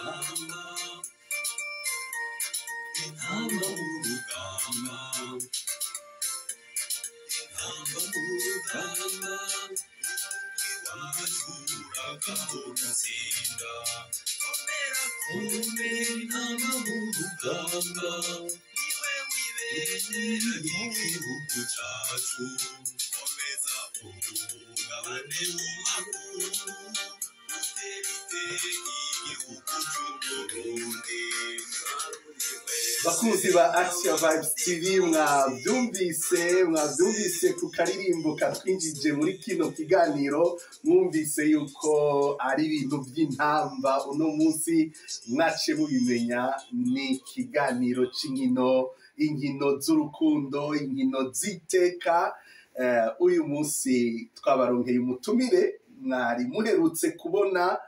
intamba mu rugamba iwacu uragahora tsinda komera intamba mu rugamba niwe wibendera ry'igihugu cacu komeza uhungabane mu maguru utere iteka igihugu c'Uburundi. Bakunzi ba Action Vibes TV mwavyumvise ku karirimbo katwinjije muri kino kiganiro, mwumvise yuko ari ibintu by'intamba. Uno munsi mwace mubimenya, ni ikiganiro c'inkino, inkino z'urukundo, inkino z'iteka. Uyu munsi twabaronkeye umutumire mwari muherutse kubona,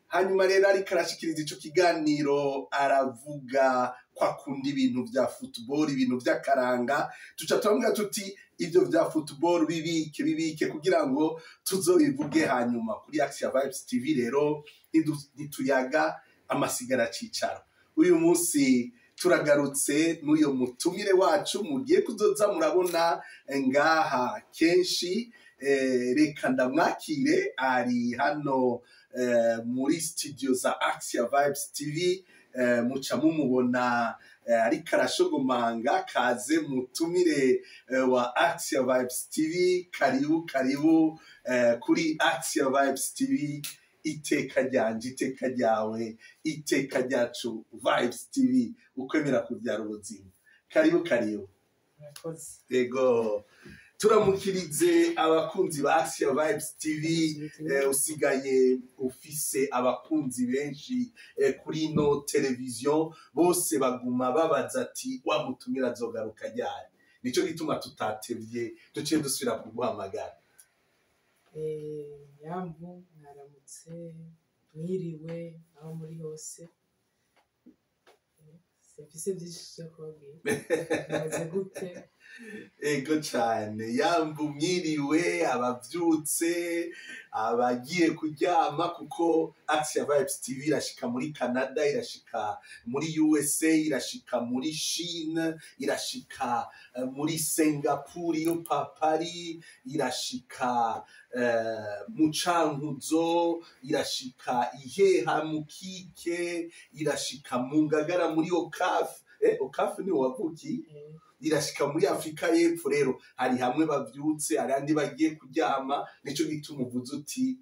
hanyuma rero ariko arashikiriza ico kiganiro aravuga kwa kundi ibintu vya football, ibintu vy'akaranga. Tuca turamubwira tuti ivyo vya football bibike kugira ngo tuzobivuge hanyuma. Kuri Action Vibes TV rero ntituyaga amasigara cicaro. Uyu munsi turagarutse n'uyo mutumire wacu mugiye kuzoza murabona ngaha kenshi. Reka ndamwakire, ari hano muri studio za Action Vibes TV. Muca mumubona ariko arashogomanga. Kaze mutumire wa Action Vibes TV, karibu kuri Action Vibes TV. Iteka ryanje, iteka ryawe, iteka ryacu Vibes TV, ukwemera kubyara ubuzima. Karibu yego. Turamukirize abakunzi ba Action Vibes TV. Usigaye ufise abakunzi benshi kuri no televiziyo, bose baguma babaza ati wa mutumira azogaruka ryari. Nico gituma tutatevye duciye dusubira kuguhamagara. Yambu mwaramutse, mwiriwe aho muri hose. Mfise byinshi byo kubabwira. Maze gute? Ego cyane. Yambu mwiriwe, abavyutse, abagiye kuryama, kuko Action Vibes TV irashika muri Canada, irashika muri USA, irashika muri Chine, irashika muri Singapore yo Papari, irashika mu Cankuzo, irashika Iheha mu Kike, irashika mu Ngagara muri Okafu ni wavuki. Irashika muri Afrika y'Epfo. Rero hari hamwe bavyutse, arandi bagiye kuryama. Nico gituma uvuze uti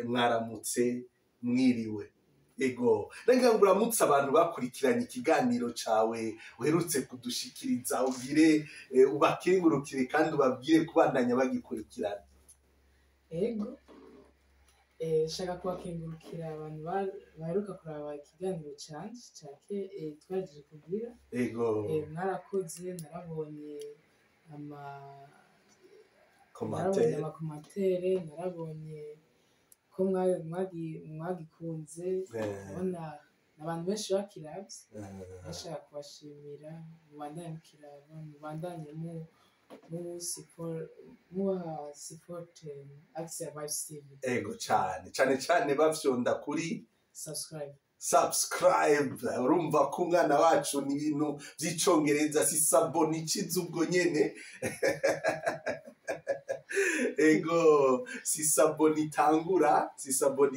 mwaramutse, mwiriwe. Ego, nenga nguramutse abantu bakurikiranye ikiganiro cawe uherutse kudushikiriza, ugire ubakengurukire kandi ubabwire kubandanya bagikurikirana. Ego, shaka kubakengurukira abantu baheruka kuraba ikiganiro canje cake twaje kugira. Ego, mwarakoze, narabonye amakomatere, narabonye ko mwagikunze. Ubona abantu benshi bakiravye. Ndashaka kubashimira, mubandanye mukiraba, mubandanye mu support Action Vibes TV. Ego cyane bafyonda kuri subscribe. Urumva ko umwana wacu ni ibintu by'icongereza, si sabone ikiza ubwo nyene. Ego, si sabone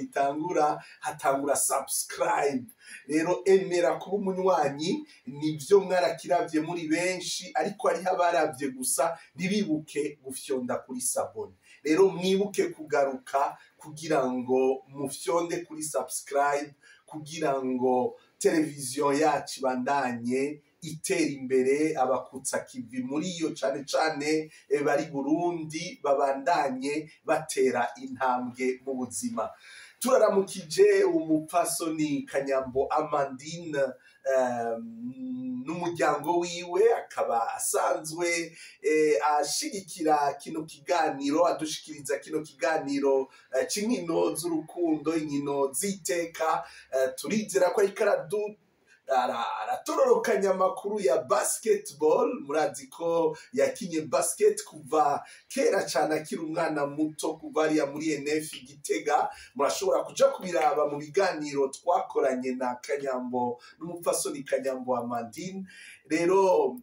itangura, hatangura subscribe. Rero emera kuba umunywanyi, nivyo mwarakiravye muri benshi, ariko ari abaravye gusa ntibibuke gufyonda kuri sabone. Rero mwibuke kugaruka kugira ngo mufyonde kuri subscribe, kugira ngo televiziyo yacu bandanye itera imbere. Abakutsa kivi muri iyo cane bari Burundi babandanye batera intambwe mu buzima. Turaramukije umupfasoni Kanyambo Amandine n'umuryango wiwe, akaba asanzwe ashigikira kino kiganiro, adushikiriza kino kiganiro c'inkino z'urukundo, inkino z'iteka. Turizera ko ariko aratororokanya amakuru ya basketball. Murazi ko yakinye basket kuva kera cyane akiri umwana muto, kuva ariya muri NF Gitega. Murashobora kuja kubiraba mu biganiro twakoranye na Kanyambo n'umupfasoni Kanyambo Amandine. Rero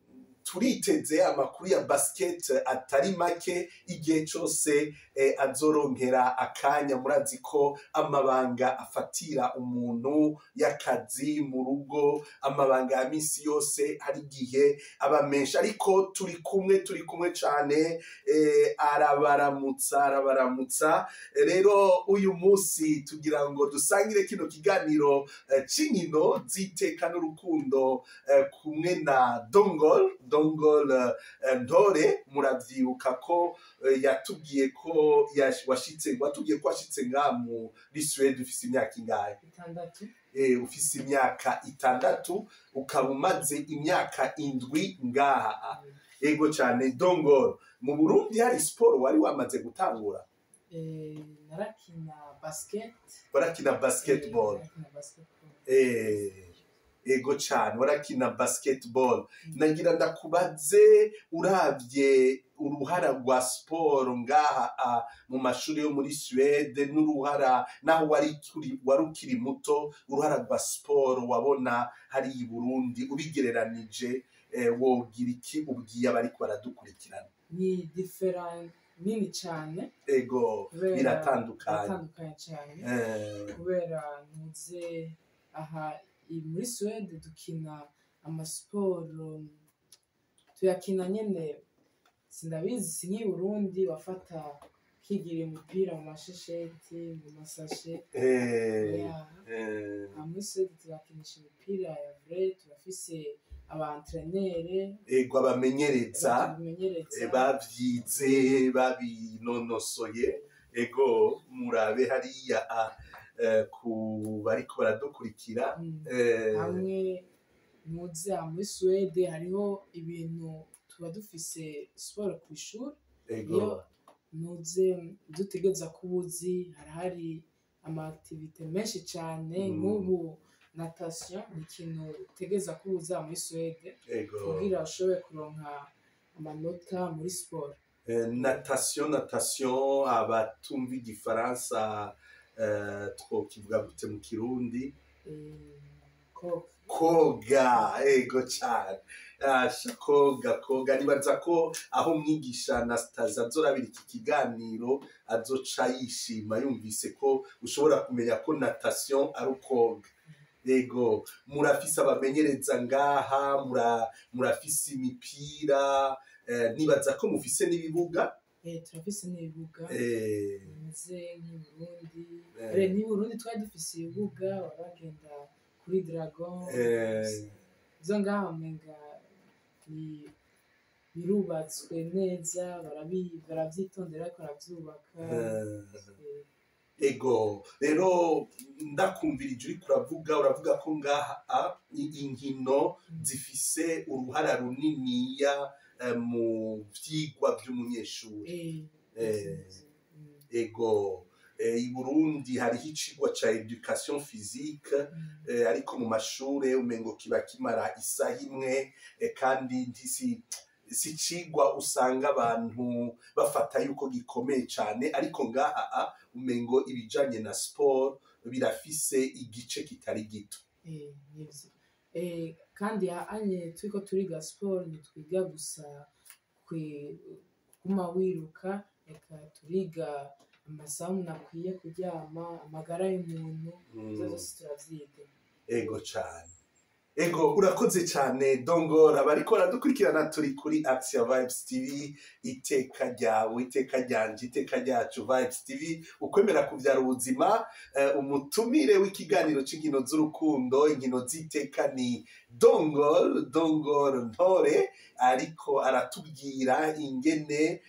turiteze amakuru ya basket atari make igihe cyose azoronkera akanya. Murazi ko amabanga afatira umuntu y'akazi mu rugo, amabanga ya misi yose hari igihe aba menshi, ariko turi kumwe cyane. Arabaramutsa. Rero uyu munsi tugira ngo dusangire kino kiganiro c'inkino z'iteka n'urukundo kumwe na Dongol Ntore. Muravyibuka ko yatubwiye ko washitse ngaha muri Suède ufise imyaka ingahe? 6. Ufise imyaka 6, ukaba umaze imyaka 7 ngaha. Ego cyane. Dongol, mu Burundi hari siporo wari wamaze gutangura? Warakina basketball. Ego cyane, warakina basketball. Nagira ndakubaze, uravye uruhara rwa siporo ngaha mu mashuri yo muri Suède n'uruhara naho wari ukiri muto, uruhara rwa siporo wabona hari i Burundi ubigereranije, wogira iki ubwiye abariko baradukurikirana? Ni different nini cyane. Ego, biratandukanye cyane. Kubera ntuze aha muri Suède dukina amasiporo, tuyakina nyene sindabizi, si nk'i Burundi wafata kigira umupira mu mashesheti mu masashe. Muri Suède turakinisha imipira ya vrai, turafise abantrenere, ego abamenyereza bavyize babinonosoye. Ego murabe hariya ku bariko baradukurikira. Hamwe muze muri Suède hariho ibintu tuba dufise siporo ku ishuri. Iyo muze dutegereza kubuzi, hari ama-activité menshi cyane. Nk'ubu natation ni ikintu utegereza kubuza muri Suède kugira ushobore kuronka amanota muri siporo. Natation abatumva igifaransa twokivuga gute mu Kirundi? Koga. Ego cyane. Koga. Nibaza ko aho umwigisha Anastasia azorabira iki kiganiro azoca yishima yumvise ko ushobora kumenya ko natation ari ukoga. Ego, murafise abamenyereza ngaha, murafise imipira, nibaza ko mufise n'ibibuga. Turafise n'ibibuga bimeze nk'i Burundi twari dufise ibibuga, waragenda kuri Dragon. Izo ngaha umenga birubatswe neza, baravyitondera ariko baravyubaka. Ego, rero ndakumvirije uriko uravuga ko ngaha inkino zifise uruhara runiniya mu vyigwa vy'umunyeshuri. Ego, i Burundi hariho icigwa ca education physique, ariko mu mashure umengo kiba kimara isaha imwe, kandi si cigwa usanga abantu bafata yuko gikomeye cyane. Ariko ngaha umengo ibijanye na sport birafise igice kitari gito. Kandi anye turiko turiga sport ntitwiga gusa kuguma wiruka, reka turiga amasaha umuntu akwiye kuryama, amagara y'umuntu, zose turavyiga. Ego cyane. Ego, urakoze cyane Dongol. Abariko baradukurikirana turi kuri Action Vibes TV, iteka ryawe, iteka ryanje, iteka ryacu Vibes TV, ukwemera kuvyara ubuzima. Umutumire w'ikiganiro c'inkino z'urukundo, inkino z'iteka ni Dongol Ntore, ariko aratubwira ingene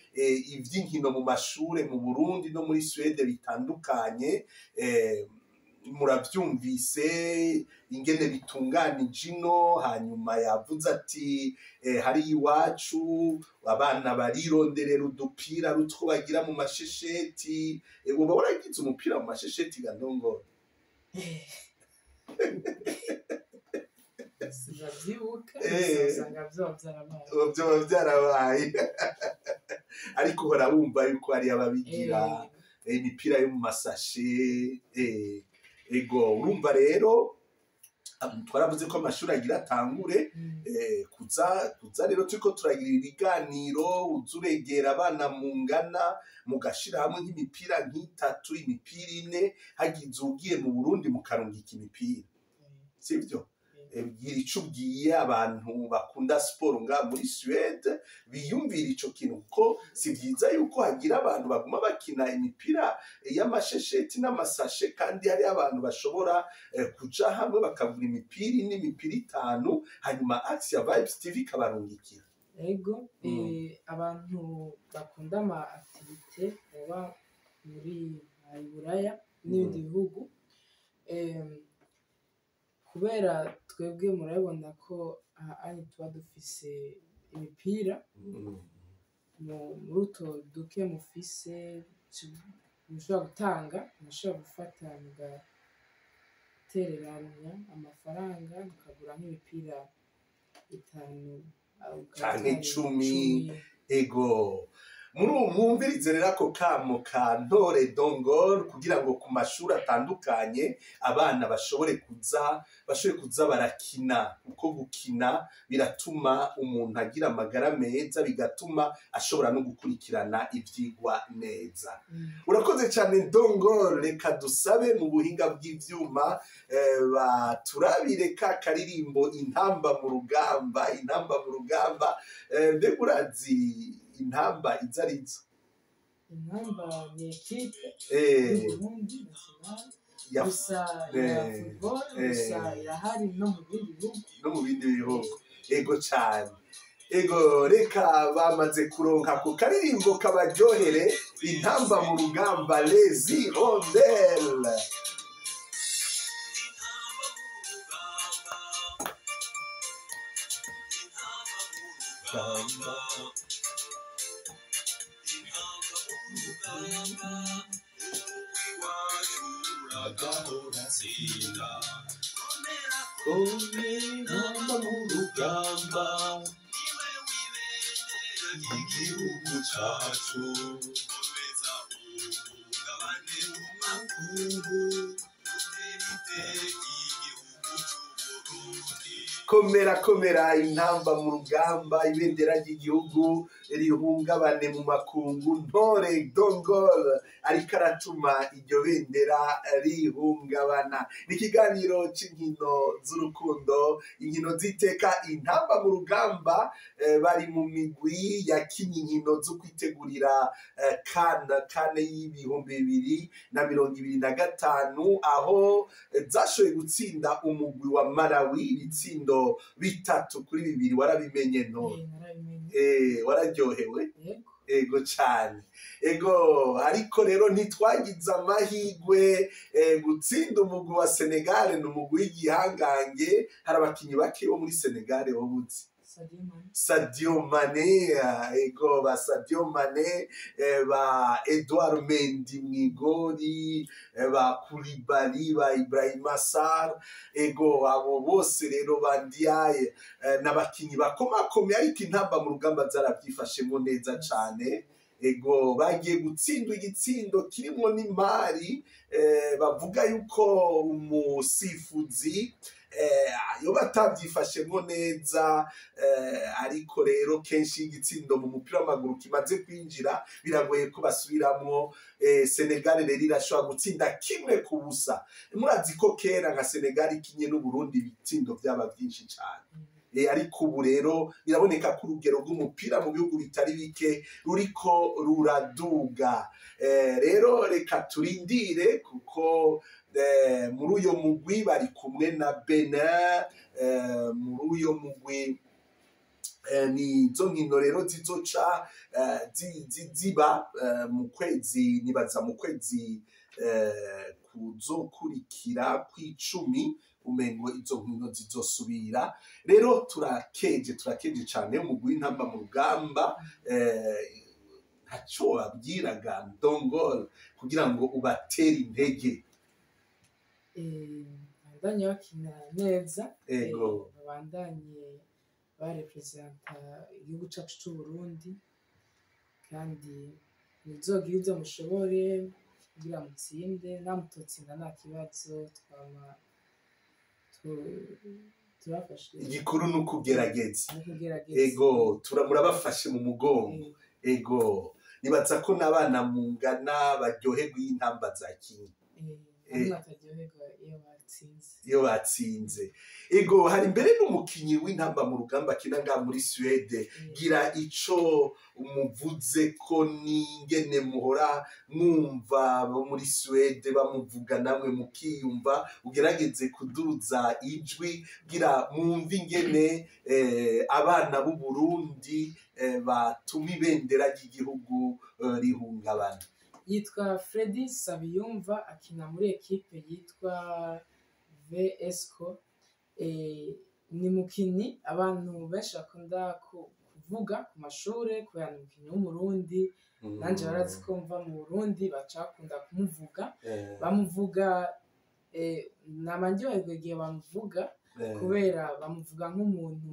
ivy'inkino mu mashure mu Burundi no muri Suède bitandukanye. Muravyumvise ingene bitunganije ino. Hanyuma yavuze ati hari iwacu abana barironderera udupira rutwo bagira mu mashesheti. Uba waragize umupira mu mashesheti ga Dongol? sinavyibuka Eh. usanga vyoba vyarabaye vyoba vyarabaye ariko uhora wumva yuko hari ababigira imipira yo mu masashe ego urumva rero twaravuze ko amashuri agira atangure kuza rero turiko turagira ibiganiro uzuregera abana mungana mugashira hamwe nk'imipira nk'itatu imipira ine hagize ugiye mu Burundi mukarungika imipira sivyo bwira ico ubwiye abantu bakunda siporo nga muri Suède biyumvira ico kintu kuko si vyiza yuko hagira abantu baguma bakina imipira y'amashesheti n'amasashe kandi hari abantu bashobora kuja hamwe bakagura imipira n'imipira itanu hanyuma Action Vibes TV kabarungikira ego abantu bakunda ama activité baba muri Buraya n'ibindi bihugu kubera twebwe murabibona ko ari tuba dufise imipira muri utwo duke mufise mushobora gutanga mushobora gufata mugatereranya amafaranga mukagura nk'imipira 5 canke 10 ego mwumvirize rero ako kamo ka Ntore Dongol kugira ngo ku mashuri atandukanye abana bashobore kuza barakina kuko gukina biratuma umuntu agira amagara meza bigatuma ashobora no gukurikirana ivyigwa neza urakoze cyane Dongol reka dusabe mu buhinga bw'ivyuma baturabire ka karirimbo intamba mu rugamba mbega urazi intamba izarizo intamba ni ekipe y'Uburundi national gusa ya football gusa irahari no mu bindi bihugu ego cyane ego reka bamaze kuronka ku karirimbo kabaryohere intamba mu rugamba les hirondelles intamba mu rugamba igihugu cacu komera intamba mu rugamba ibendera ry'igihugu rihungabane mu makungu Ntore Dongol ariko aratuma iryo bendera rihungabana ni ikiganiro c'inkino z'urukundo inkino ziteka intamba mu rugamba bari mu migwi yakinye inkino zo kwitegurira kane y'ibihumbi 2025 aho zashoboye gutsinda umugwi wa Malawi ibitsindo 3-2 warabimenye Ntore wararyohewe ego cyane ego ariko rero ntitwagize amahigwe gutsinda umugwi wa Senegal n'umugwi w'igihangange hari abakinyi bake bo muri Senegal wobuzi Sadio Mane ego ba Sadio Mane ba Edouard Mendy mwigori ba Koulibaly ba Ibrahima Sarr ego abo bose rero bandiaye n'abakinyi bakomakomeye ariko intamba mu rugamba zarabyifashemo neza cyane ego bagiye gutsindwa igitsindo kirimo n'imari bavuga yuko umusifuzi yo batabyifashemo neza ariko rero kenshi igitsindo mu mupira w'amaguru kimaze kwinjira biragoye ko basubiramo Senegal rero irashobora gutsinda 1-0 murazi ko kera nka Senegal ikinye n'Uburundi ibitsindo byaba byinshi cyane ariko ubu rero biraboneka ko urugero rw'umupira mu bihugu bitari bike ruriko ruraduga rero reka turindire kuko muri uyo mugwi bari kumwe na Benin muri uyo mugwi ni zo nkino rero zizoca ziba mu kwezi nibaza mu kwezi kuzokurikira kw'icumi umengo izo nkino zizosubira rero turakeje cyane umugwi w'intamba mu rugamba ntaco Dongol kugira ngo ubatere intege babandanye bakina neza Ego. babandanye barepresenta igihugu cacu c'Uburundi kandi muzogira ivyo mushobore kugira mutsinde namutotsinda nta kibazo twama turafashe igikuru ni ukugerageza mu kugerageza ego murabafashe mu mugongo ego nibaza ko n'abana mungana baryoherwa y'intamba za kinyi iyo batsinze ego hari imbere n'umukinyi w'intamba mu rugamba akina ngaha muri Suède gira ico umuvuze ko n'ingene muhora mwumva bo muri Suède bamuvuga namwe mukiyumva ugerageze kuduza ijwi gira mwumva ingene abana b'u Burundi batuma ibendera ry'igihugu rihungabana. Yitwa Freddy Sabiyumva akina muri ekipe yitwa VSCO ni mukinyi abantu benshi bakunda kuvuga ku mashure kubera ni mukinyi w'umurundi nanje barazi ko mva mu Burundi bacakunda kumuvuga bamuvuga namanjyoherwa igihe bamuvuga kubera bamuvuga nk'umuntu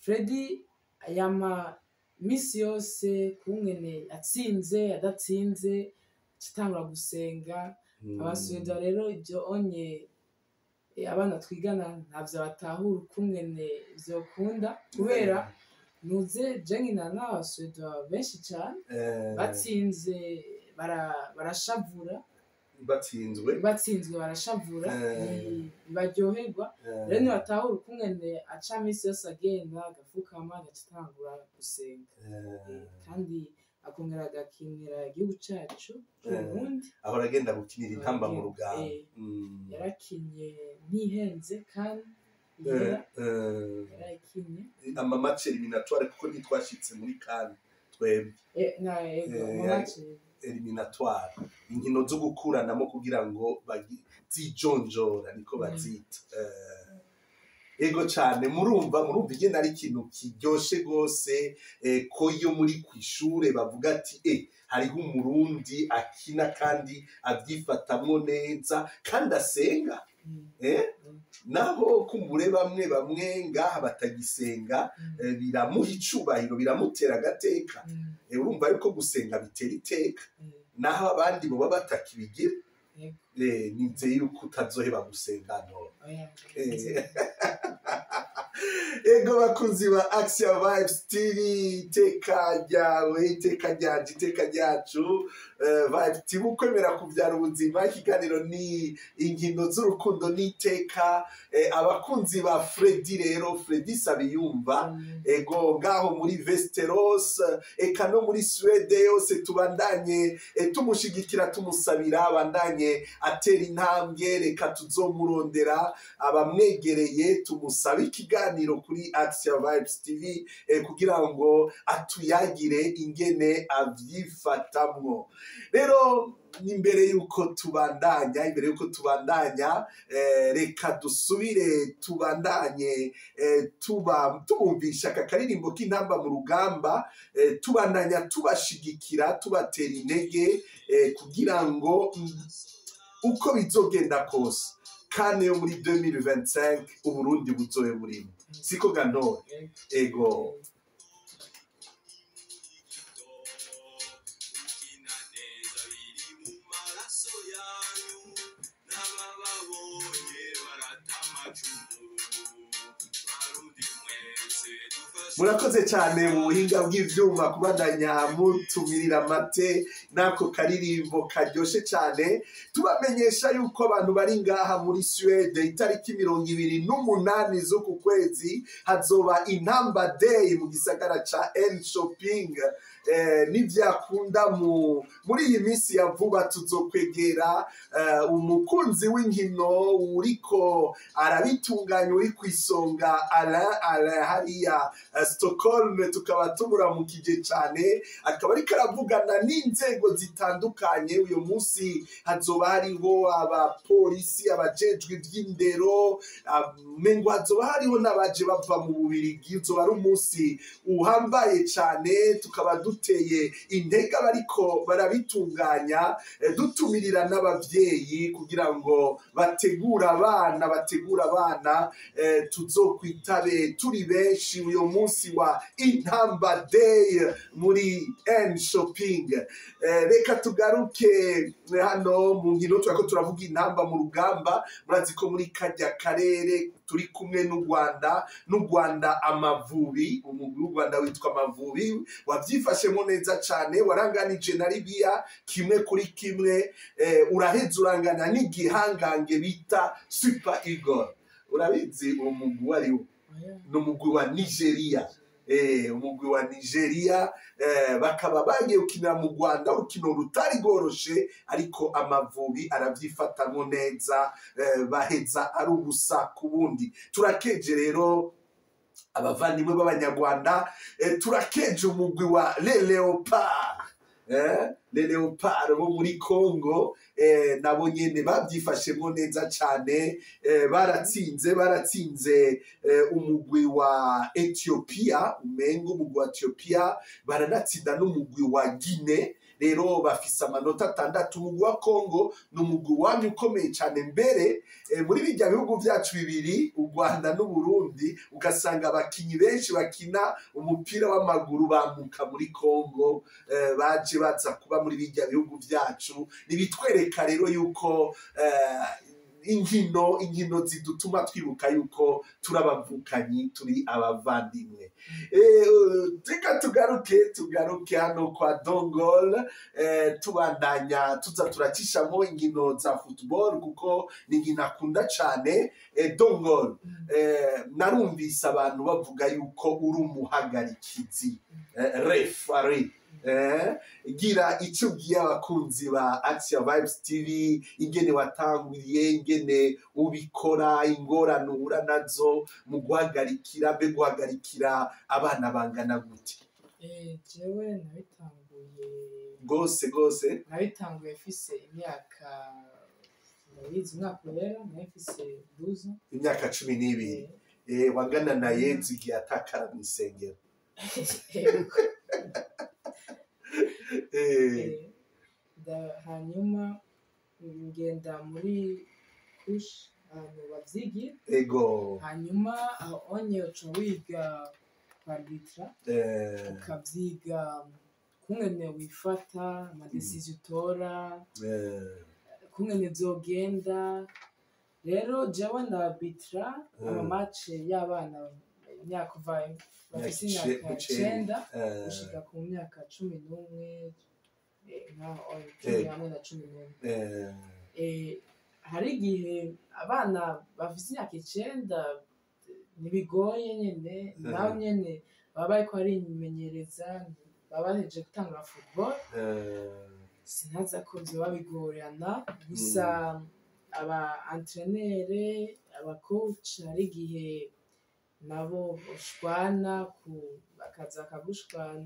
Freddy yama misi yose kumwene atsinze adatsinze kitangura gusenga abasuweda rero ibyo onye abana twigana ntavyo batahura kumwene vyokunda kubera nuze jengina n'abasuweda benshi cyane batsinze barashavura batsinzwe barashavura baryoherwa rero nibatahura ukungene aca misi yose agenda agapfukama agacitangura gusenga kandi akongera agakinira igihugu cacu c'Uburundi ahora agenda gukinira intamba mu rugamba yarakinye ntihenze kandi yarakinye amamatch eliminatoire kuko ntitwashitse muri CAN twebwe eliminatoire inkino zo gukuranamo kugira ngo zijonjora niko bazita ego cyane murumva igenda ari ikintu kiryoshe gose ko iyo muri kwishure bavuga ati hariho umurundi akina kandi avyifatamwo neza kandi asenga naho kumbure bamwe ngaha batagisenga biramuha icubahiro biramutera agateka urumva ariko gusenga bitera iteka naho abandi boba batakibigira nizeye yuko utazoheba gusenga no ego bakunzi ba Action Vibes TV iteka ryawe iteka ryanje iteka ryacu Vibes TV ukwemera kuvyara ubuzima ikiganiro ni inkino z'urukundo n'iteka abakunzi ba Freddy rero Freddy Sabiyumva ego ngaho muri Westeros eka no muri Suède yose tubandanye tumushigikira tumusabira abandanye atera intambwe reka tuzomurondera abamwegereye tumusaba ikiganiro kuri Action Vibes TV kugira ngo atuyagire ingene avyifatamwo rero imbere yuko tubandanya reka dusubire tubandanye tubumvisha aka karirimbo k'intamba mu rugamba tubandanya tubashigikira tubatera intege kugira ngo uko bizogenda kose kandi yo muri 2025 Uburundi buzobe burimo siko gandore ego murakoze cyane mu buhinga bw'ivyuma kubandanya mutumirira amate nako karirimbo karyoshe cyane tubamenyesha yuko abantu bari ngaha muri Suède itariki 28 z'uku kwezi hazoba intamba day mu gisagara ca Shopping nivyakunda muri iyi minsi ya vuba tuzokwegera umukunzi w'inkino uriko arabitunganya uri kwisonga Alain hariya Stockholm tukaba tumuramukije cyane akaba ariko aravugana n'inzego zitandukanye uyu munsi hazoba hariho abapolisi abajejwe ivy'indero mengo hazoba hariho n'abaje bava mu Bubirigi uzoba ari umunsi uhambaye cyane tukaba duteye intege abariko barabitunganya, dutumirira n'abavyeyi kugira ngo bategura abana tuzokwitabe turi benshi uyo munsi wa Intamba Day muri N Shopping. Reka tugaruke hano mu nkino, turako turavuga intamba mu rugamba. Murazi ko muri karya karere turi kumwe n'u Rwanda Amavubi, umugwi w'u Rwanda witwa Amavubi wavyifashemo neza cane, waranganije na Libya 1-1, uraheza urangana n'igihangange bita Super Eagles. Urabizi uwo mugwi wariwo? N'umugwi wa Nigeria. Umugwi wa Nigeria bakaba bagiye gukinira mu Rwanda, urukino rutari rworoshe, ariko Amavubi aravyifatamo neza, baheza ari ubusa ku bundi. Turakeje rero abavandimwe b'Abanyarwanda, turakeje umugwi wa Les Leopards bo muri Congo, nabo nyene bavyifashemo neza cane, baratsinze umugwi wa Ethiopia, umengo umugwi wa Ethiopia, baranatsinda n'umugwi wa Guinea. Rero bafise amanota 6. Umugwi wa Congo n'umugwi wanyu ukomeye cane, mbere muri bijya bihugu vyacu bibiri, u Rwanda n'u Burundi, ugasanga abakinyi benshi bakina umupira w'amaguru bamuka muri Congo, baje baza kuba muri bijya bihugu vyacu. Nibitwereka rero yuko inkino zidutuma twibuka yuko turabavukanyi, turi abavandimwe. Reka tugaruke hano kwa Dongol, tubandanya tuza turakishamo inkino za football kuko ni inkino akunda cane. Dongol, narumvise abantu bavuga yuko uri umuhagarikizi, referee. Gira icyo ugiye abakunzi ba Action Vibes TV, ingene watanguriye, ingene ubikora, ingorane uhura nazo mu guhagarikira abana bangana gute? Jewe nabitanguye gose nabitanguye mfise imyaka, ndabizi umwaka wera nafise 12, imyaka 12. Wangana na Yezu igihe atakara mu isengero. Hanyuma ngenda muri kush ahantu bavyigira, hanyuma aho onye uca wiga kwandika, ukavyiga kungene wifata, amadesizio utora, kungene vyogenda. Rero jewe ndabitra amamatch y'abana imyaka kuva bafise imyaka 9 gushika ku myaka 11, hamwe na 11. Hari igihe abana bafise imyaka 9 nibigoye nyene, naho nyene baba bariko barimenyereza, baba bahejeje gutangura football. Sinaza ko vyoba bigorana, gusa aba entraîneur, aba coach hari igihe nabo ushwana bakaza kagushwana,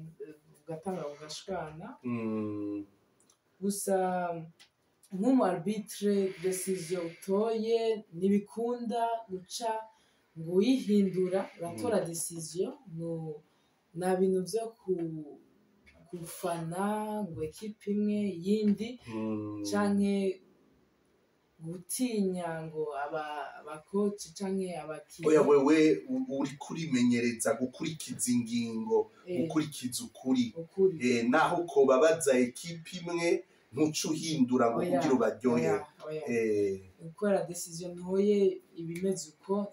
ugatanga ugashwana. Gusa nk'umu arbitre, decision utoye nibikunda guca ngo uyihindura, uratora decision, na bintu vyo kufana ngo ekipe imwe yindi, canke gutinya ngo abakoci canke abakinyi. Oya, wewe uri kurimenyereza gukurikiza ingingo, gukurikiza ukuri. Naho ko babaza ekipe imwe ntucu uhindura ngo kugira ubaryohe. Gukora decision ntoye ibimeze uko,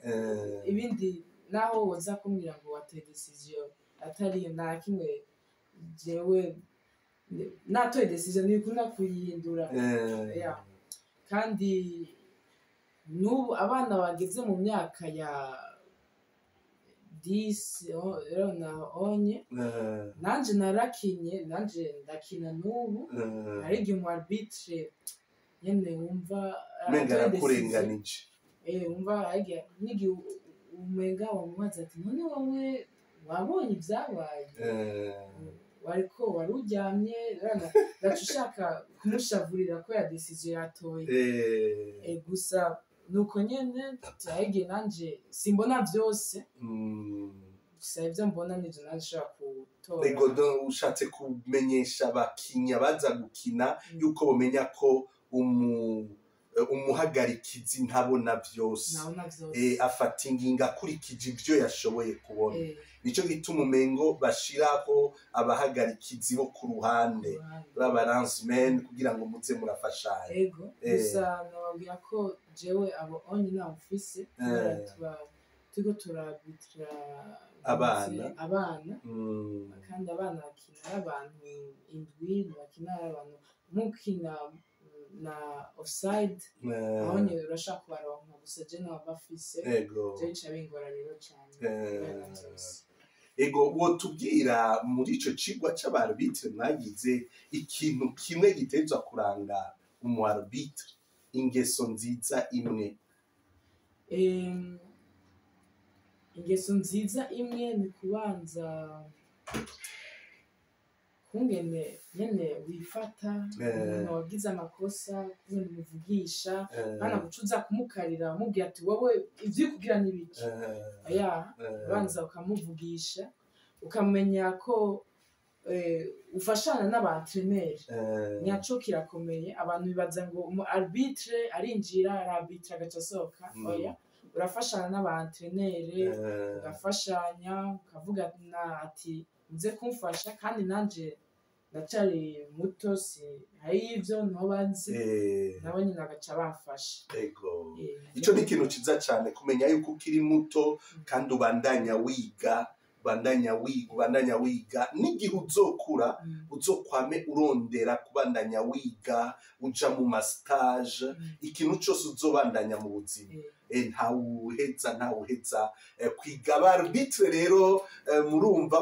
ibindi naho woza kumbwira ngo watoye decision atari na kimwe, jewe natoye decision nikunda kuyihindura. Kandi n'ubu abana bageze mu myaka ya 10 rero na onye, nanje narakinye, nanje ndakina n'ubu. Hari igihe umu arbitre nyene wumva arakurenganije, wumva n'igihe umenga wamubaza ati none wowe wabonye ibyabaye, wariko waruryamye, gaca ushaka kumushavurira ko ya decision yatoye. Gusa nuko nyene, tyagiye nanje simbona vyose, gusa ivyo mbona nivyo nashobora gutora. ego ushatse kumenyesha abakinnyi baza gukina yuko bamenya ko umuhagarikizi ntabona byose afata ingingo akurikije ibyo yashoboye kubona. Nico gituma umengo bashiraho abahagarikizi bo ku ruhande b'abaransmen kugira ngo muze murafashanya. Ego gusa nababwira ko jewe abo onye na office turiko turabitra abana kandi abana bakina abantu indwi bakina abantu mukina na offside aho nyine urashaka kubaronka gusa je n'abafise je ncabingora rero cyane. Ego wotubwira muri ico cigwa c'abarbitre mwagize ikintu kimwe gitezwa kuranga umuarbitre, ingeso nziza imwe? Ingeso nziza imwe ni kubanza kungene nyene wifata umuntu wagize amakosa kungene umuvugisha bana gucuza kumukarira mubwira ati wowe ivyo kugira n'ibiki banza ukamuvugisha ukamenya ko ufashana n'abantraineri nyaco kirakomeye. Abantu bibaza ngo umu arbitre arinjira arabitra agacasoka oya urafashana n'abantraineri ugafashanya ukavuga ati nze kumfasha kandi nanje ndacari muto si hari ivyo ntobanzi nabo nyine agaca bafasha. Ego ico ni ikintu ciza cyane kumenya yuko ukiri muto kandi ubandanya wiga n'igihe uzokura uzokwame urondera kubandanya wiga uja mu mastage ikintu cyose uzobandanya mu buzima ntawuheza kwiga. Abarbitre rero murumva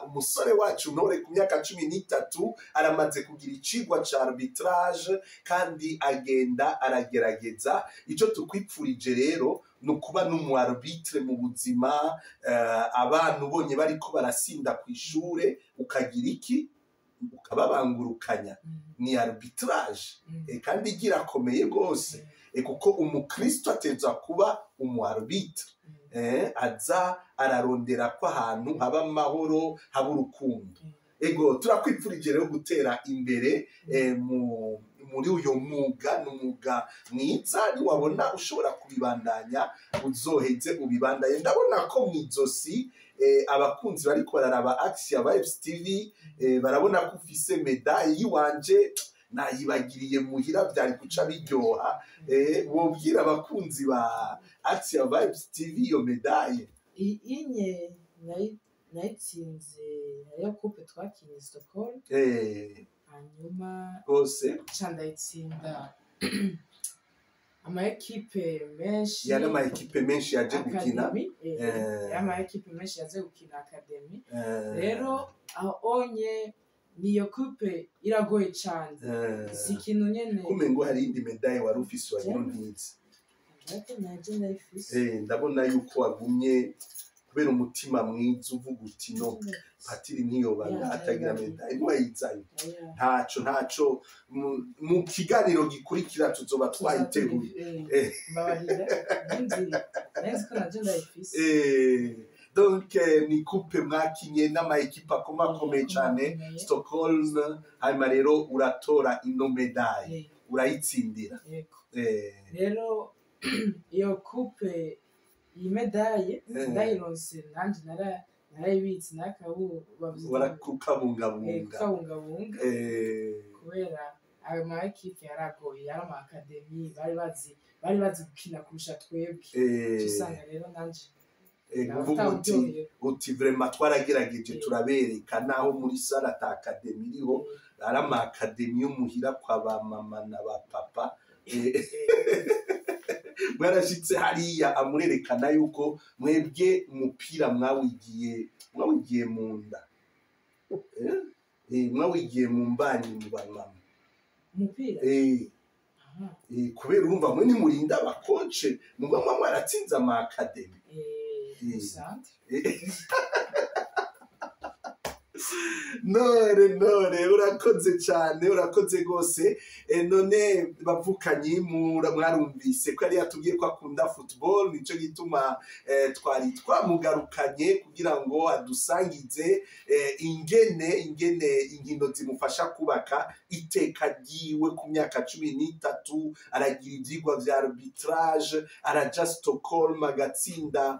umusore wacu Ntore ku myaka 13 aramaze kugira icigwa ca arbitrage kandi agenda aragerageza. Ico tukwipfurije rero nukuba n'umu arbitre mu buzima. Abantu bonye bariko barasinda kwishure ukagira iki ukababangurukanya ni arbitrage kandi igirakomeye gose kuko umukristo ateza kuba umu arbitre aza ararondera ko ahantu haba amahoro haba urukundo. Ego turakwipfurije rero gutera imbere muri uyo mwuga n'umwuga mwiza niwabona ushobora kubibandanya uzoheze ubibandanye. Ndabona ko mwizosi abakunzi bariko bararaba Axia Vibes TV barabona ko ufise medaille yiwanje nayibagiriye muhira byari kuca biryoha. Wobwira abakunzi ba Axia Vibes TV iyo medaille inye nayitsinze yo coupe twakinye Stockholm hanyuma rwose ndayitsinda ama-equipe menshi yaje gukina ama-equipe menshi yaje gukina academy. Rero aho onye niyo coupe iragoye cyane si ikintu nyene kumengo hari indi medaille wari ufise wayironkize. Ndabona yuko wagumye kubera umutima mwiza uvuga uti no patiri ntiyobana atagira medaille ntiwayizanye. Ntaco mu kiganiro gikurikira tuzoba twayiteguye. Donc ni coupe mwakinye n'ama-equipe akomeye cyane Stockholm, hanyuma rero uratora ino medaille urayitsindira. Rero iyo coupe iyi medaille ndayironse nanje narayibitse warakukabungabunga kubera ayo ma-equipe yaragoye yari ama-academy bari bazi gukina kurusha twebwe. Usanga rero nanje uvuga uti vraiment twaragerageje turabereka naho muri sala ta academy iriho ari ama-academy y'umuhira kwa ba mama na ba papa. Mwarashitse hariya amurerekana yuko mwebwe umupira mwawigiye mu nda mwawigiye mu mbanyi mu bamama umupira kubera urumva mwe nimurinda abakoce mugwa mwaratsinze ama-academy. none urakoze cyane urakoze rwose. None bavukanyi mwarumvise ko yari yatubwiye ko akunda football, nico gituma twari twamugarukanye kugira ngo adusangize ingene inkino zimufasha kubaka iteka ryiwe. Ku myaka 13 aragira ivyigwa vya arbitrage, araja Stockholm agatsinda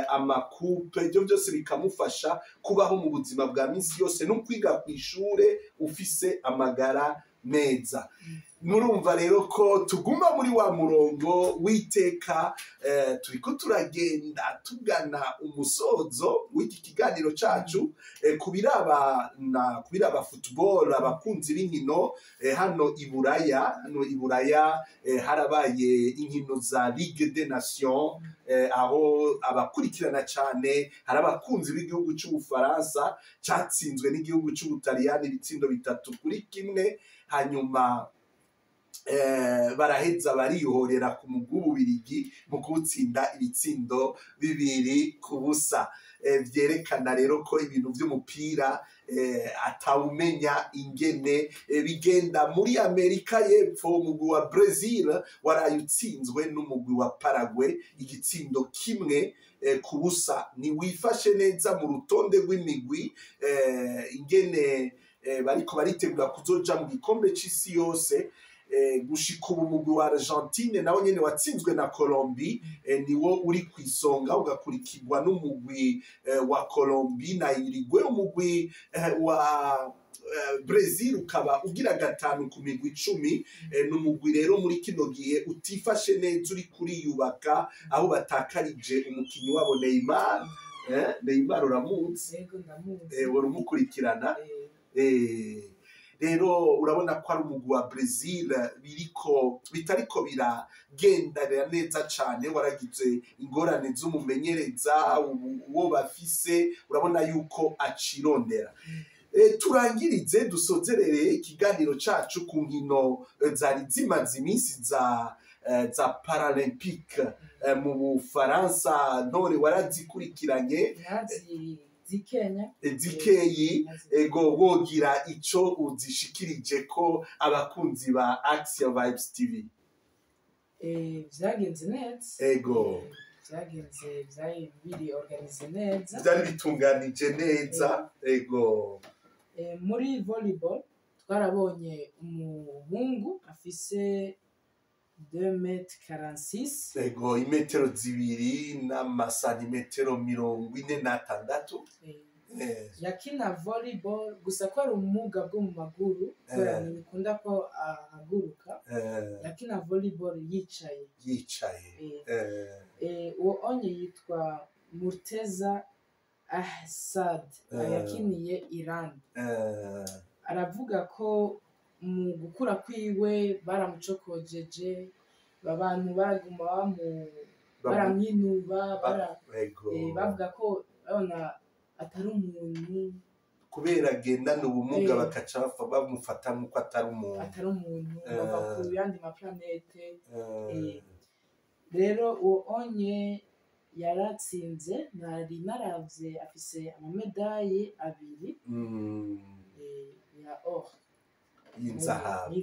amakupe, ibyo byose bikamufasha kubaho mu buzima bwa minsi yose no kwiga ku ishure ufise amagara meza. Murumva rero ko tuguma muri wa murongo w'iteka, turiko turagenda tugana umusozo w'iki kiganiro cacu kubiraba football, abakunzi b'inkino hano i Buraya harabaye inkino za Ligue des Nations, aho abakurikirana cyane hari abakunzi b'igihugu cy'Ubufaransa catsinzwe n'igihugu cy'Ubutaliyani ibitsindo 3-1, hanyuma baraheza barihorera ku mugwi w'Ububirigi mu kuwutsinda ibitsindo 2-0. Vyerekana rero ko ibintu vy'umupira atawumenya ingene bigenda. Muri Amerika y'Epfo umugwi wa Brazil waraye utsinzwe n'umugwi wa Paraguay igitsindo 1-0. Ni wifashe neza mu rutonde rw'imigwi ingene bariko baritegura kuzoja mu gikombe c'isi yose. Gushika ubu umugwi wa Argentine nawo nyene watsinzwe na Colombie niwo uri kwisonga, ugakurikirwa n'umugwi wa Colombie na Uruguay. Umugwi wa Brazil ukaba ugira 5 ku migwi 10. N'umugwi rero muri kino gihe utifashe neza, uri kuriyubaka, aho batakarije umukinyi wabo Neymar. Neymar uramuzi? Yego ndamuzi. Urumukurikirana? Rero urabona ko ari umugwi wa Brazil bitariko biragendanira neza cane, waragize ingorane z'umumenyereza uwo bafise, urabona yuko acirondera. Turangirize dusozerere ikiganiro cacu ku nkino zari zimaze iminsi za Paralympique mu Bufaransa. Ntore warazikurikiranye zikeyi, ego wogira ico uzishikirije ko abakunzi ba Action Vibes TV? Vyagenze neza, ego vyari biri organize neza, vyari bitunganije neza, ego. Muri volleyball twarabonye umuhungu afise 2,46 m, ego, imetero 2 n'amasantimetero 46. yakina volleyball gusa ko ari ubumuga bwo mu maguru, kubera ntibikunda ko ahaguruka. yakina volleyball yicaye. Uwo onye yitwa Murteza Ahsad, yakiniye Iran. Aravuga ko mu gukura kwiwe baramucokojeje, abantu baraguma baramwinuba, bavuga ko abona atari umuntu, kubera agendana ubumuga bakaca bamufata nk'uko atari umuntu, bava ku yandi maplanete. Rero uwo onye yaratsinze, nari naravye afise amamedaye 2 ya or y'inzahabu.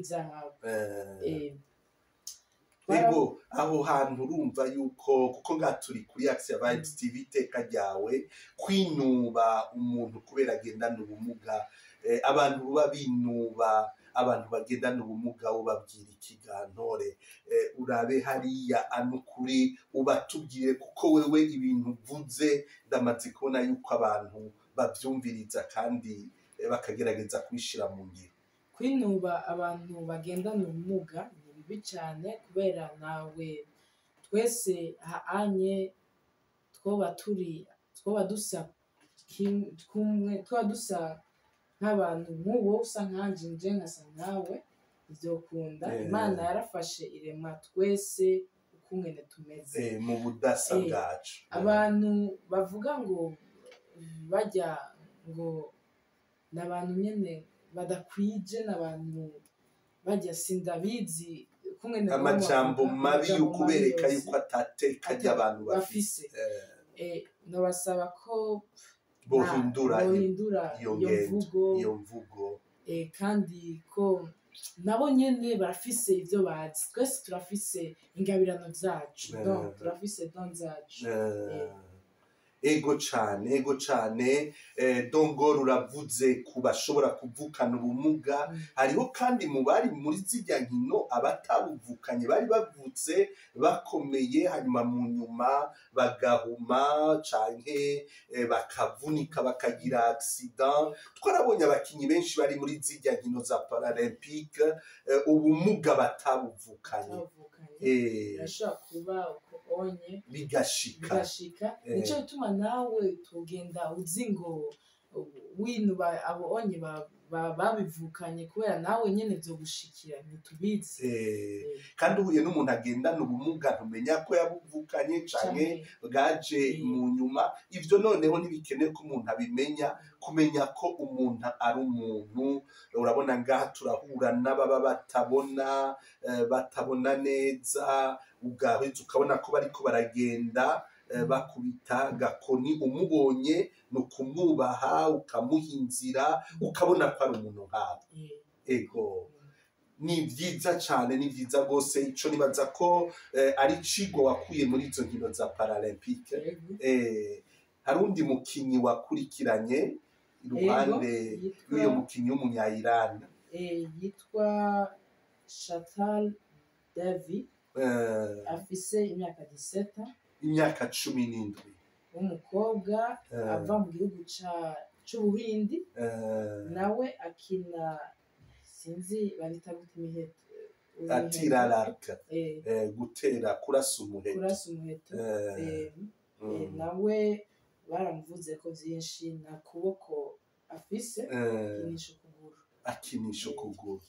Ego aho hantu urumva yuko kuko ngaturi kuri Action Vibes TV iteka ryawe kwinuba umuntu kubera agendana ubumuga, abantu buba binuba abantu bagendana ubumuga ubabwira ikigantore, urabe hariya anukuri ubatubwire, kuko wewe ibintu uvuze ndamaze kubona yuko abantu bavyumviriza kandi bakagerageza kwishira mu ngiro. Kwinuba abantu bagendana ubumuga ni bibi cyane, kubera nawe twese haanye twoba dusa kumwe, twoba dusa nk'abantu nk'uwo usa nkanje, nje nkasa nkawe, vyokunda. Imana yarafashe irema twese ukungene tumeze mu budasa bwacu. Abantu bavuga ngo bajya ngo n'abantu nyene badakwije, n'abantu bajya sindabizi kungene amajambo mabi ukubereka yuko atateka ry'abantu bafise. Nabasaba ko bohindura iyo mvugo iyo mvugo kandi ko nabo nyene barafise ivyo bazi twese turafise ingabirano zacu donc turafise don zacu ego cane Dongor uravuze ku bashobora kuvukana ubumuga hariho kandi mu bari muri zirya nkino abatabuvukanye bari bavutse bakomeye hanyuma mu nyuma bagahuma canke bakavunika bakagira accident twarabonye abakinyi benshi bari muri zirya nkino za Paralympique ubumuga batabuvukanye birashobora kuba onye bigashika nico bituma nawe tugenda uzi ngo winu abo onye babivukanye kubera nawe nyene vyogushikira ntitubizi kandi uhuye n'umuntu agendana ubumuga ntumenya ko yabuvukanye canke bwaje mu nyuma ivyo noneho ntibikenewe ko umuntu abimenya kumenya ko umuntu ari umuntu urabona ngaha turahura n'ababa batabona neza ugaheza ukabona ko bariko baragenda bakubita gakoni umubonye ni ukumwubaha ukamuha inzira ukabona ko ari umuntu nkawe ego ni vyiza cane ni vyiza rwose ico nibaza ko ari icigwa wakuye muri izo nkino za Paralympique hari undi mukinyi wakurikiranye iruhande y'uyo mukinyi w'umunya-Iran yitwa Shatal Davi afise imyaka 17 imyaka 17 umukobwa ava mu gihugu c'Ubuhindi nawe akina sinzi barita gute imiheto atira l'arc gutera kurasa umuheto nawe baramuvuze ko vyinshi na kuboko afise akinisha ukuguru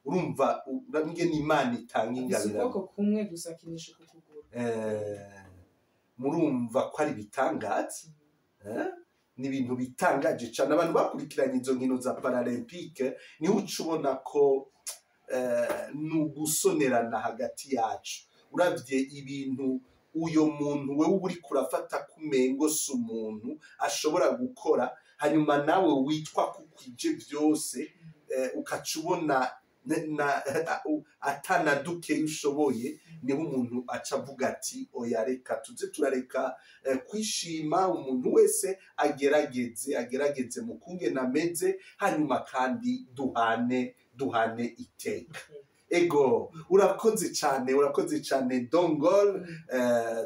urumva urambye n'Imana itanga ingabirano ukuboko kumwe gusa akinisha ukuguru murumva ko ari bitangaza ni ibintu bitangaje cyane abantu bakurikiranye izo nkino za Paralympique niho ucubona ko nugusonerana hagati yacu uravye ibintu uyo muntu wewe uri kurafata kumengo si umuntu ashobora gukora hanyuma nawe witwa kukwije vyose ukacubona atana duke ushoboye niho umuntu aca avuga ati oya reka tuze turareka kwishima umuntu wese agerageze mu kungena ameze hanyuma kandi duhane iteka ego urakoze cyane Dongor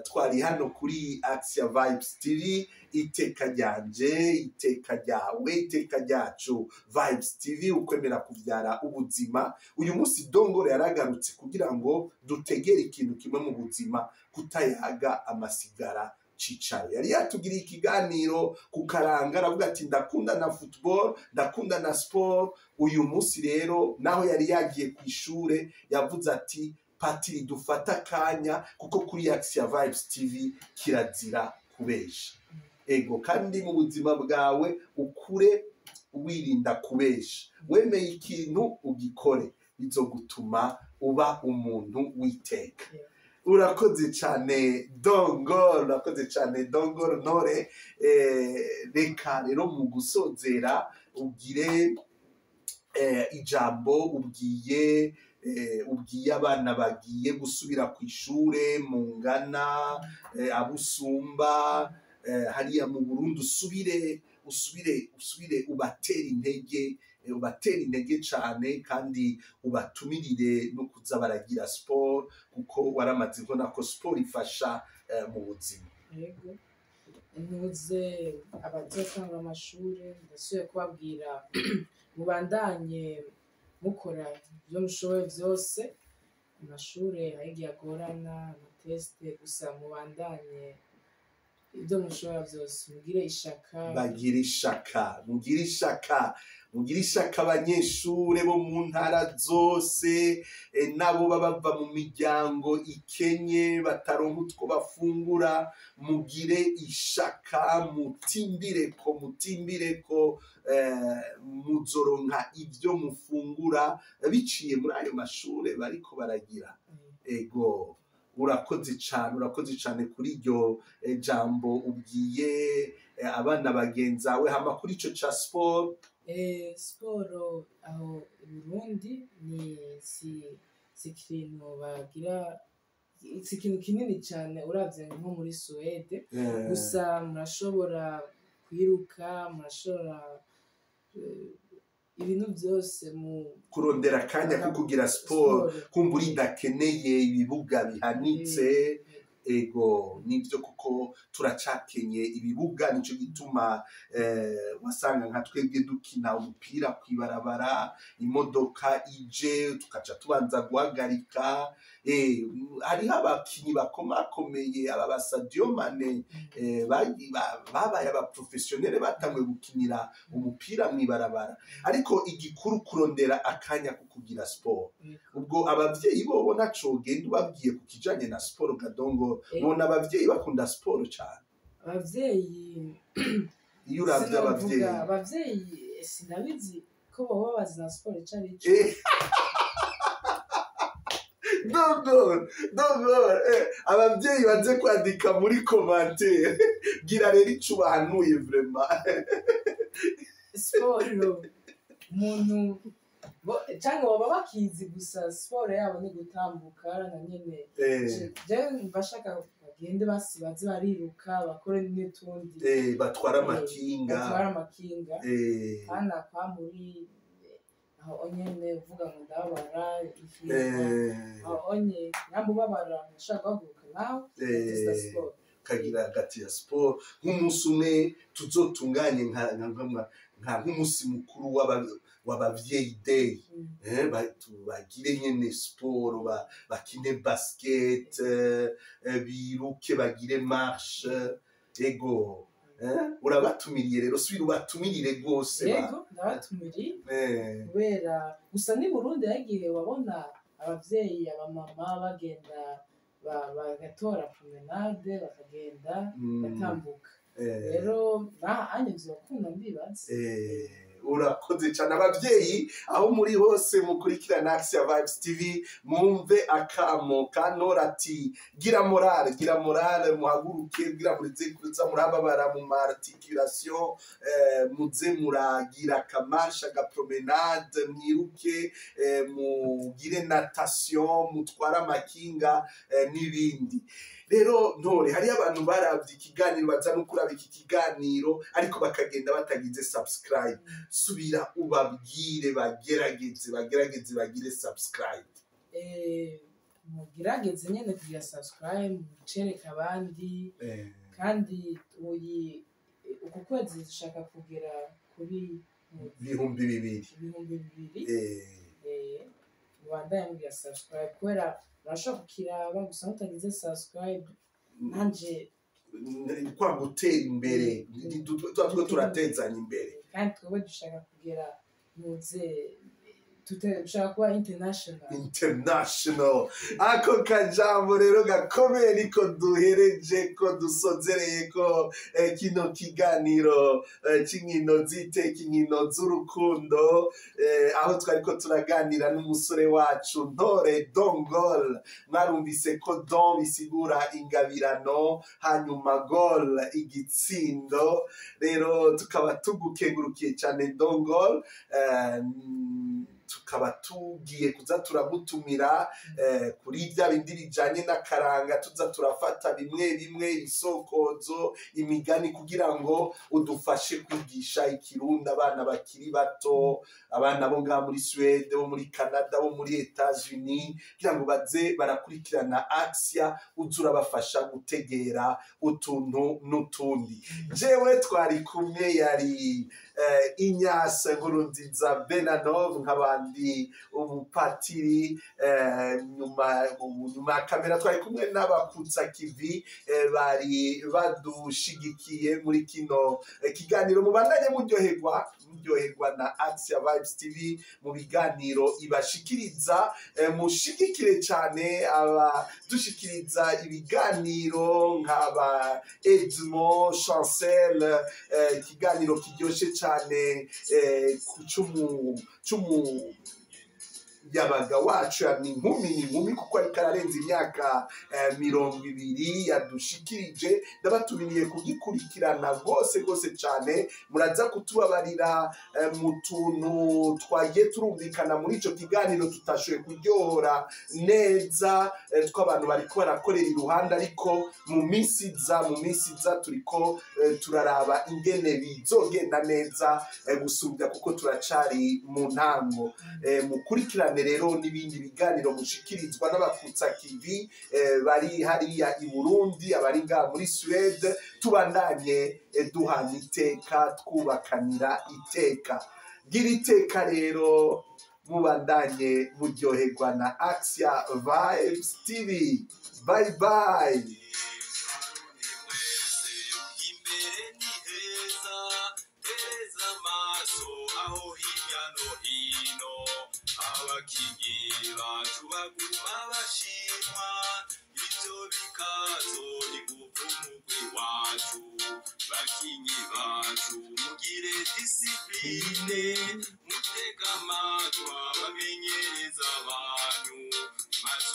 twari hano kuri Axia Vibes TV iteka ryanje iteka ryawe iteka ryacu Vibes TV ukwemera kuvyara ubuzima uyu munsi Dongor yaragarutse kugira ngo dutegere ikintu kimwe mu buzima kutayaga amasigara cicaro yari yatugiriye ikiganiro kukaranga aravuga ati ndakunda na football ndakunda na sport uyu munsi rero naho yari yagiye ku ishure yavuze ati patiri dufata kanya kuko kuri Axia Vibes TV kirazira kubesha ego kandi mu buzima bwawe ukure wirinda kubesha wemeye ikintu ugikore bizogutuma uba umuntu witeka urakoze cyane Dongor ntore reka rero mu gusozera ugire ijambo ubwiye abana bagiye gusubira ku ishure mu ngana abusumba hariya mu Burundi usubire ubatera intege cyane kandi ubatumirire no kuza baragira sport kuko waramaze kubona ko sport ifasha mu buzima yego ntuze abazotanga amashuri ndasubiye kubabwira mubandanye mukora ibyo mushoboye byose amashuri ahigiye agorana amateste gusa mubandanye ibyo mushobora byose mugire ishaka abanyeshure bo mu ntara zose nabo baba mu miryango ikenye bataronka utwo bafungura mugire ishaka mutimbireko muzoronka ibyo mufungura biciye muri ayo mashure bariko baragira ego urakoze cyane kuri iryo jambo ubwiye abana bagenzawe hama kuri ico ca sport. Siporo aho i Burundi ni si ikintu bagira, si ikintu kinini cyane uravye nko muri Suwede, gusa murashobora kwiruka, murashobora ibintu byose mu kurondera akanya ko kugira sport kumbura idakeneye ibibuga bihanitse. Ego nivyo kuko turacakenye ibibuga, nico gituma wasanga nka twebwe dukina umupira kwibarabara, imodoka ije tukaca tubanza guhagarika. Hariho abakinyi bakomakomeye aba ba Sadio Mane babaye abaprofessionnel batanguye gukinira umupira mwibarabara, ariko igikuru kurondera akanya ko kugira sport. Ubwo abavyeyi bobo naco genda ubabwiye ku kijanye na sport Gadongo, bona abavyeyi bakunda sport cyane. Abavyeyi iyo uravye abavyeyi sinabizi ko baba bazi na sport cyane. Abavyeyi baze kwandika muri commentaire gira rero ico bahanuye vraiment. Sport umuntu cyangwa baba bakizi gusa siporo yabo ni gutambuka na nyene. Je bashaka bagende basibaze bariruka bakore n'utundi batwara amakinga hana kwa muri aho nyene uvuga ngo ndabara aho onye nyambo babara nshaka guhaguruka nawe sport kagira hagati ya sport nk'umunsi umwe tuzotunganye nk'umunsi mukuru w'abavyeyi day, bagire nyene sport, bakine basket, biruke bagire marche. Ego urabatumiriye rero, subira ubatumirire rwose. Yego ndabatumiriye kubera gusa ni Burundi yagiye wabona abavyeyi abamama bagenda bagatora promenade bakagenda batambuka. Rero anye bizokunda ndibaza. Urakoze cyane abavyeyi aho muri hose mukurikirana Action Vibes TV, mwumve akamo kanora ati gira morale muhaguruke, gira murize kuza murababara mu articulation, muze muragira kamarsha ga promenade, mwiruke, mugire natation, mutwara amakinga n'ibindi. Rero ntore hari abantu baravye ikiganiro baza no kuraba iki kiganiro ariko bakagenda batagize subscribe. Subira ubabwire bagerageze bagire subscribe. Mugerageze nyene kugira subscribe, mucereka abandi, kandi uku kwezi dushaka kugera kuri 2,000. Wandaya mugira subscribe kubera urashobora kukiraba gusa mutagize subscribe nanje kwa gutera imbere turatezanya imbere, kandi twebwe dushaka kugera muze dushaka kuba international. Ako kajambo rero gakomeye niko duhereje ko dusozereye ko kino kiganiro c'inkino z'iteka, inkino z'urukundo, aho twariko turaganira n'umusore wacu Ntore Dongol. Mwarumvise ko don bisigura ingabirano, hanyuma gol igitsindo. Rero tukaba tugukengurukiye cyane Dongol, tukaba tugiye kuza turagutumira kuri bya bindi bijanye n'akaranga, tuza turafata bimwe ibisokozo, imigani, kugira ngo udufashe kwigisha ikirundi abana bakiri bato, abana bo ngaha muri Suwede, bo muri Canada, bo muri Etats-Unis, kugira ngo baze barakurikirana Action, uza urabafasha gutegera utuntu n'utundi. Jewe twari kumwe yari Ignace Nkurunziza Benanov, nk'abandi umupatiri, nyuma ya kamera twari kumwe n'abakutsa kivi bari badushigikiye muri kino kiganiro. Mubandanye muryoherwa na Action Vibes TV mu biganiro ibashikiriza, mushigikire cyane abadushikiriza ibiganiro nk'aba Edmond Chancel, ikiganiro kiryoshe cyane yabaga wacu ni inkumi kuko ariko ararenza imyaka 20 yadushikirije. Ndabatumiriye kugikurikirana rwose cyane, muraza kutubabarira mu tuntu twagiye turumvikana muri ico kiganiro tutashoboye kuryohora neza tw'abantu bariko barakorera iruhande, ariko mu minsi iza turiko turaraba ingene bizogenda neza gusubya kuko turacari mu ntango. Mukurikirane rero n'ibindi biganiro mushikirizwa n'abakutsa TV bari hariya i Burundi, abari ngaha muri Suède. Tubandanye duhana iteka, twubakanira iteka. Gira iteka rero, mubandanye muryoherwa na Axia Vibes TV. Bye bye. Abakinyi bacu baguma bashimwa, ivyo bikazo n'ubuvumugwi wacu. Bakinyi bacu mugire disipline, mutega amatwi abamenyereza banyu, maze